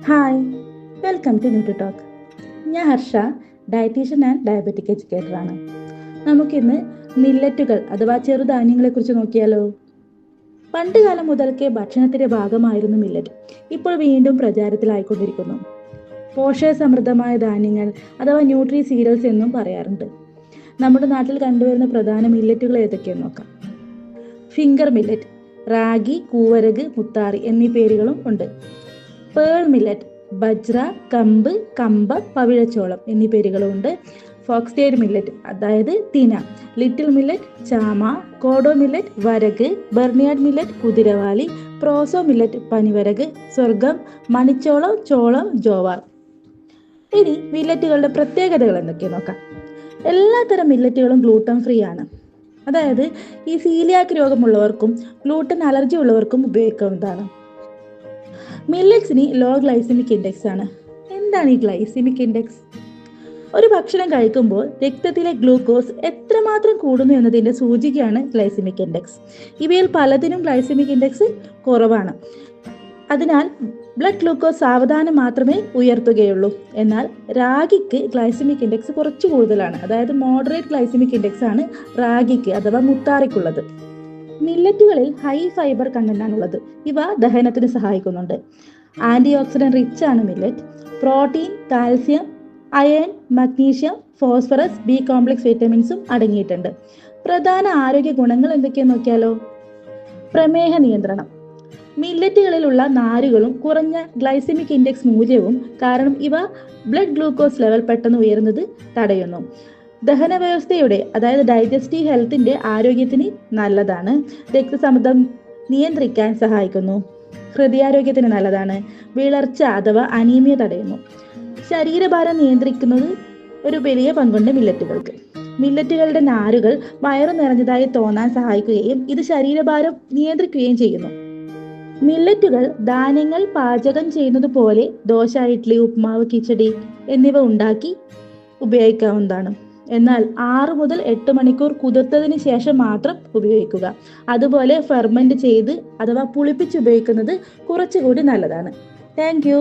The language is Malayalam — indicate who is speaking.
Speaker 1: Hi, welcome to nutri talk. ഞാൻ ഹർഷ, ഡയറ്റീഷ്യൻ ആൻഡ് ഡയബറ്റിക് എഡ്യൂക്കേറ്ററാണ്. നമുക്കിന്ന് മില്ലറ്റുകൾ അഥവാ ചെറുധാന്യങ്ങളെക്കുറിച്ച് നോക്കിയാലോ. പണ്ട് കാലം മുതൽക്കേ ഭക്ഷണത്തിന്റെ ഭാഗമായിരുന്നു മില്ലറ്റ്. ഇപ്പോൾ വീണ്ടും പ്രചാരത്തിലായിക്കൊണ്ടിരിക്കുന്നു. പോഷകസമൃദ്ധമായ ധാന്യങ്ങൾ അഥവാ ന്യൂട്രി സീരിയൽസ് എന്നും പറയാറുണ്ട്. നമ്മുടെ നാട്ടിൽ കണ്ടുവരുന്ന പ്രധാന മില്ലറ്റുകൾ ഏതൊക്കെയെന്ന് നോക്കാം. ഫിംഗർ മില്ലറ്റ്, റാഗി, കൂവരക്, മുത്താറി എന്നീ പേരുകളും ഉണ്ട്. പേൾ മില്ലറ്റ്, ബജ്ര, കമ്പ്, കമ്പ, പവിഴച്ചോളം എന്നീ പേരുകളും ഉണ്ട്. ഫോക്സ്റ്റെയിൽ മില്ലറ്റ് അതായത് തിന, ലിറ്റിൽ മില്ലറ്റ്, ചാമ, കോഡോ മില്ലറ്റ്, വരക്, ബെർണിയാഡ് മില്ലറ്റ്, കുതിരവാലി, പ്രോസോ മില്ലറ്റ്, പനിവരക്, സ്വർഗം, മണിച്ചോളം, ചോളം, ജോവാർ. ഇനി മില്ലറ്റുകളുടെ പ്രത്യേകതകൾ എന്തൊക്കെയാണെന്ന് നോക്കാം. എല്ലാത്തരം മില്ലറ്റുകളും ഗ്ലൂട്ടൻ ഫ്രീ ആണ്. അതായത് ഈ സീലിയാക്ക് രോഗമുള്ളവർക്കും ഗ്ലൂട്ടൻ അലർജി ഉള്ളവർക്കും ഉപയോഗിക്കാവുന്നതാണ്. മില്ലറ്റ്സിന് ലോ ഗ്ലൈസിമിക് ഇൻഡെക്സ് ആണ്. എന്താണ് ഈ ഗ്ലൈസിമിക് ഇൻഡെക്സ്? ഒരു ഭക്ഷണം കഴിക്കുമ്പോൾ രക്തത്തിലെ ഗ്ലൂക്കോസ് എത്രമാത്രം കൂടുന്നു എന്നതിന്റെ സൂചികയാണ് ഗ്ലൈസിമിക് ഇൻഡെക്സ്. ഇവയിൽ പലതിനും ഗ്ലൈസിമിക് ഇൻഡെക്സ് കുറവാണ്. അതിനാൽ ബ്ലഡ് ഗ്ലൂക്കോസ് സാവധാനം മാത്രമേ ഉയർത്തുകയുള്ളൂ. എന്നാൽ റാഗിക്ക് ഗ്ലൈസിമിക് ഇൻഡെക്സ് കുറച്ച് കൂടുതലാണ്. അതായത് മോഡറേറ്റ് ഗ്ലൈസിമിക് ഇൻഡെക്സ് ആണ് റാഗിക്ക് അഥവാ മുത്താറിക്കുള്ളത്. മില്ലറ്റുകളിൽ ഹൈ ഫൈബർ കണ്ടന്റ് ആണുള്ളത്. ഇവ ദഹനത്തിന് സഹായിക്കുന്നുണ്ട്. ആന്റി ഓക്സിഡന്റ് റിച്ച് ആണ് millet. Protein, calcium, iron, magnesium, phosphorus, B complex വിറ്റമിൻസും അടങ്ങിയിട്ടുണ്ട്. പ്രധാന ആരോഗ്യ ഗുണങ്ങൾ എന്തൊക്കെയാന്ന് നോക്കിയാലോ. പ്രമേഹ നിയന്ത്രണം. മില്ലറ്റുകളിലുള്ള നാരുകളും കുറഞ്ഞ ഗ്ലൈസമിക് ഇൻഡെക്സ് മൂല്യവും കാരണം ഇവ ബ്ലഡ് ഗ്ലൂക്കോസ് ലെവൽ പെട്ടെന്ന് ഉയരുന്നത് തടയുന്നു. ദഹന വ്യവസ്ഥയുടെ അതായത് ഡൈജസ്റ്റീവ് ഹെൽത്തിന്റെ ആരോഗ്യത്തിന് നല്ലതാണ്. രക്തസമ്മർദ്ദം നിയന്ത്രിക്കാൻ സഹായിക്കുന്നു. ഹൃദയാരോഗ്യത്തിന് നല്ലതാണ്. വിളർച്ച അഥവാ അനീമിയ തടയുന്നു. ശരീരഭാരം നിയന്ത്രിക്കുന്നത് ഒരു വലിയ പങ്കുണ്ട് മില്ലറ്റുകൾക്ക്. മില്ലറ്റുകളുടെ നാരുകൾ വയറു നിറഞ്ഞതായി തോന്നാൻ സഹായിക്കുകയും ഇത് ശരീരഭാരം നിയന്ത്രിക്കുകയും ചെയ്യുന്നു. മില്ലറ്റുകൾ ധാന്യങ്ങൾ പാചകം ചെയ്യുന്നത് പോലെ ദോശ, ഇഡ്ലി, ഉപ്മാവ്, കിച്ചടി എന്നിവ ഉണ്ടാക്കി ഉപയോഗിക്കാവുന്നതാണ്. എന്നാൽ 6 മുതൽ 8 മണിക്കൂർ കുതിർത്തതിന് ശേഷം മാത്രം ഉപയോഗിക്കുക. അതുപോലെ ഫെർമെന്റ് ചെയ്ത് അഥവാ പുളിപ്പിച്ച് ഉപയോഗിക്കുന്നത് കുറച്ചുകൂടി നല്ലതാണ്. Thank you.